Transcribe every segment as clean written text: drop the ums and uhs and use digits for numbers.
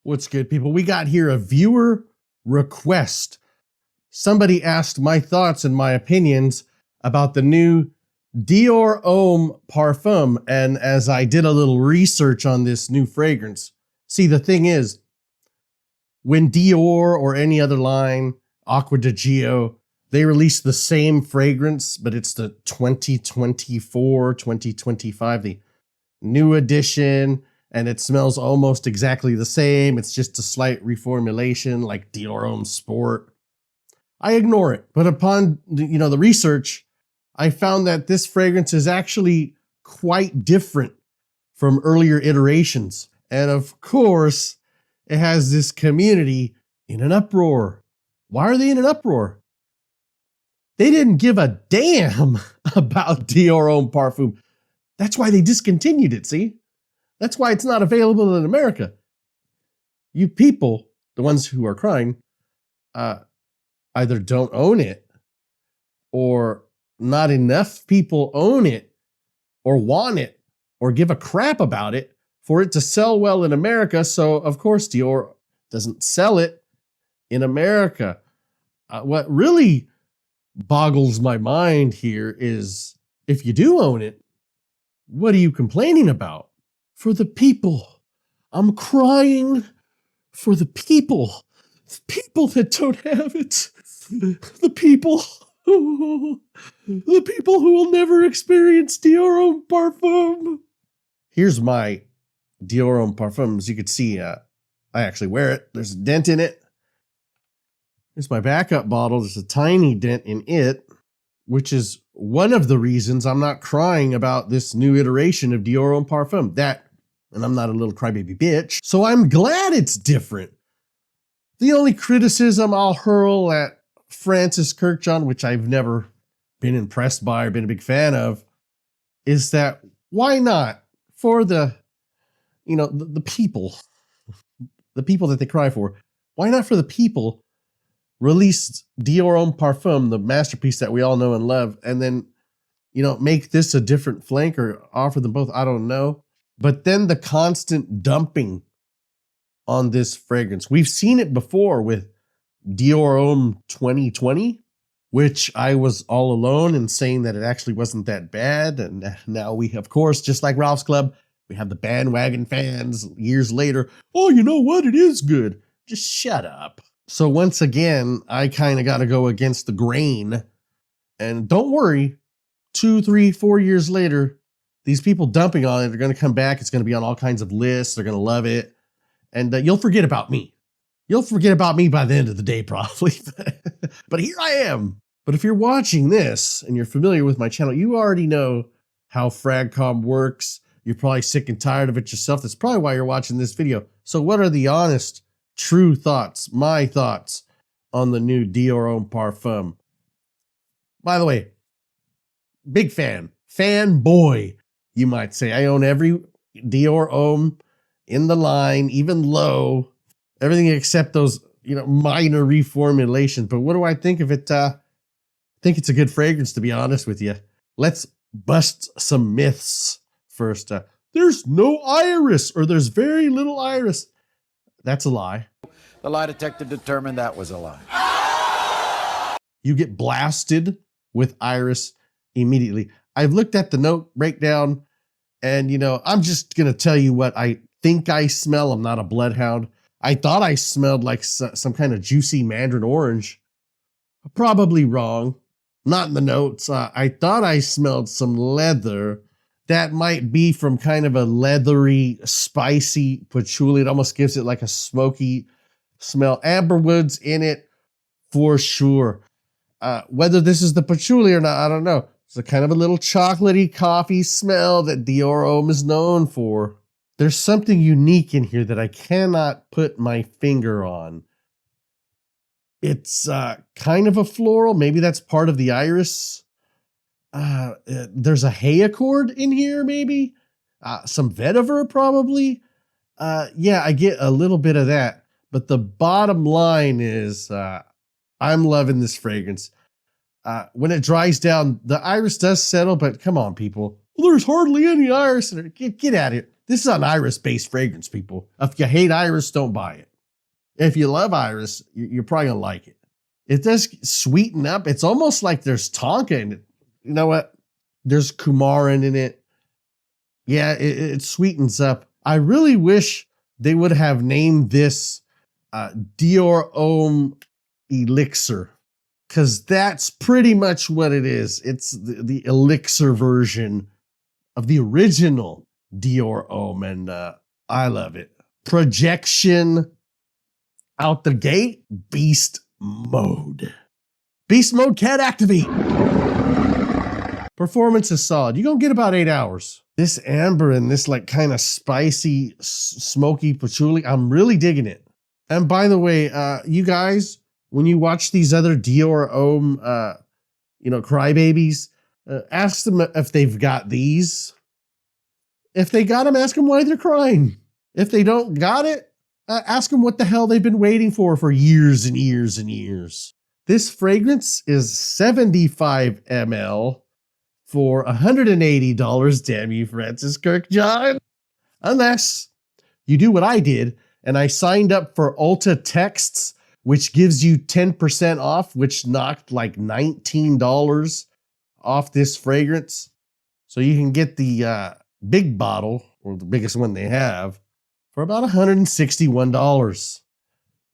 What's good, people? We got here a viewer request. Somebody asked my thoughts and my opinions about the new Dior Homme Parfum, and as I did a little research on this new fragrance, see, the thing is, when Dior or any other line, Acqua di Gio, they release the same fragrance, but it's the 2024, 2025, the new edition, and it smells almost exactly the same. It's just a slight reformulation like Dior Homme Sport. I ignore it, but upon the research, I found that this fragrance is actually quite different from earlier iterations. And of course, it has this community in an uproar. Why are they in an uproar? They didn't give a damn about Dior Homme Parfum. That's why they discontinued it, see? That's why it's not available in America. You people, the ones who are crying, either don't own it, or not enough people own it, or want it, or give a crap about it for it to sell well in America. So, of course, Dior doesn't sell it in America. What really boggles my mind here is, if you do own it, what are you complaining about? For the people. I'm crying for the people. The people that don't have it. The people. The people who will never experience Dior Homme Parfum. Here's my Dior Homme Parfum. As you can see, I actually wear it. There's a dent in it. Here's my backup bottle. There's a tiny dent in it, which is one of the reasons I'm not crying about this new iteration of Dior Homme Parfum. And I'm not a little crybaby bitch, so I'm glad it's different. The only criticism I'll hurl at Francis Kirkjohn, which I've never been impressed by or been a big fan of, is that why not for the people, the people that they cry for, why not for the people release Dior Homme Parfum, the masterpiece that we all know and love, and then, make this a different flanker, offer them both? I don't know. But then the constant dumping on this fragrance. We've seen it before with Dior Homme 2020, which I was all alone in saying that it actually wasn't that bad. And now we, of course, just like Ralph's Club, we have the bandwagon fans years later. Oh, you know what? It is good. Just shut up. So once again, I kind of got to go against the grain. And don't worry, 2, 3, 4 years later, these people dumping on it are going to come back. It's going to be on all kinds of lists. They're going to love it. And you'll forget about me. You'll forget about me by the end of the day, probably. But here I am. But if you're watching this and you're familiar with my channel, you already know how Fragcom works. You're probably sick and tired of it yourself. That's probably why you're watching this video. So what are the honest, true thoughts, my thoughts on the new Dior Homme Parfum? By the way, big fan. Fanboy, you might say. I own every Dior Homme in the line, even low, everything except those, minor reformulations. But what do I think of it? I think it's a good fragrance, to be honest with you. Let's bust some myths first. There's no iris, or there's very little iris. That's a lie. The lie detector determined that was a lie. You get blasted with iris immediately. I've looked at the note breakdown, and, I'm just going to tell you what I think I smell. I'm not a bloodhound. I thought I smelled like some kind of juicy mandarin orange. Probably wrong. Not in the notes. I thought I smelled some leather. That might be from kind of a leathery, spicy patchouli. It almost gives it like a smoky smell. Amberwood's in it for sure. Whether this is the patchouli or not, I don't know. It's a kind of a little chocolatey coffee smell that Dior Homme is known for. There's something unique in here that I cannot put my finger on. It's kind of a floral. Maybe that's part of the iris. There's a hay accord in here, maybe. Some vetiver, probably. Yeah, I get a little bit of that. But the bottom line is I'm loving this fragrance. When it dries down, the iris does settle, but come on, people. Well, there's hardly any iris in it. Get out of here. This is an iris-based fragrance, people. If you hate iris, don't buy it. If you love iris, you're probably going to like it. It does sweeten up. It's almost like there's Tonka in it. You know what? There's coumarin in it. Yeah, it sweetens up. I really wish they would have named this Dior Homme Elixir, because that's pretty much what it is. It's the elixir version of the original Dior Homme, and I love it. Projection out the gate, beast mode. Beast mode can't activate. Performance is solid. You're going to get about 8 hours. This amber and this like kind of spicy, smoky patchouli, I'm really digging it. And by the way, you guys, when you watch these other Dior Homme, crybabies, ask them if they've got these. If they got them, ask them why they're crying. If they don't got it, ask them what the hell they've been waiting for years and years and years. This fragrance is 75 ml for $180. Damn you, Francis Kirkjohn. Unless you do what I did and I signed up for Ulta Texts, which gives you 10% off, which knocked like $19 off this fragrance. So you can get the big bottle, or the biggest one they have, for about $161.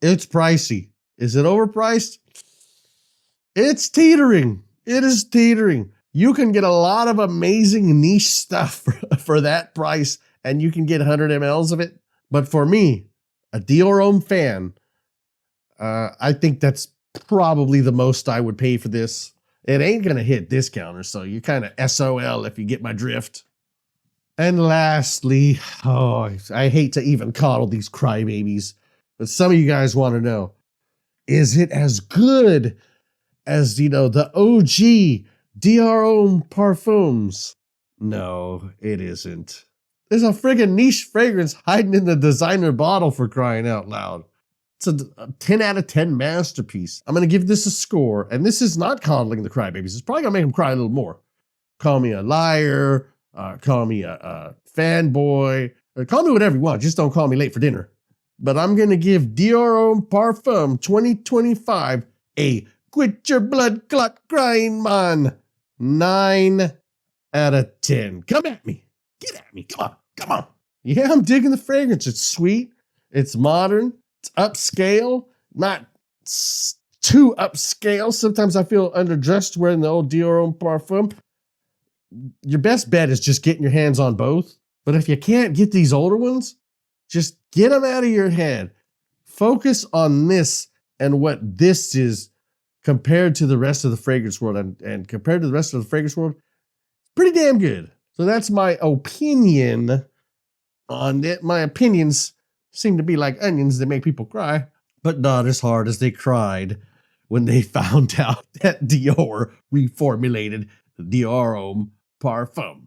It's pricey. Is it overpriced? It's teetering. It is teetering. You can get a lot of amazing niche stuff for that price, and you can get 100 mLs of it. But for me, a Dior Homme fan, I think that's probably the most I would pay for this. It ain't going to hit discounter, so you kind of SOL if you get my drift. And lastly, I hate to even coddle these crybabies, but some of you guys want to know, is it as good as, the OG Dior Homme parfums? No, it isn't. There's a friggin' niche fragrance hiding in the designer bottle, for crying out loud. It's a 10 out of 10 masterpiece. I'm going to give this a score, and this is not coddling the crybabies. It's probably going to make them cry a little more. Call me a liar, call me a fanboy, or call me whatever you want. Just don't call me late for dinner. But I'm going to give Dior Homme Parfum 2025 a quit your blood clot crying, man. 9 out of 10. Come at me. Get at me. Come on. Yeah, I'm digging the fragrance. It's sweet. It's modern. It's upscale. Not too upscale. Sometimes I feel underdressed wearing the old Dior Homme Parfum. Your best bet is just getting your hands on both. But if you can't get these older ones, just get them out of your head. Focus on this and what this is compared to the rest of the fragrance world. And compared to the rest of the fragrance world, pretty damn good. So that's my opinion on it. My opinions seem to be like onions that make people cry, but not as hard as they cried when they found out that Dior reformulated the Dior Homme Parfum.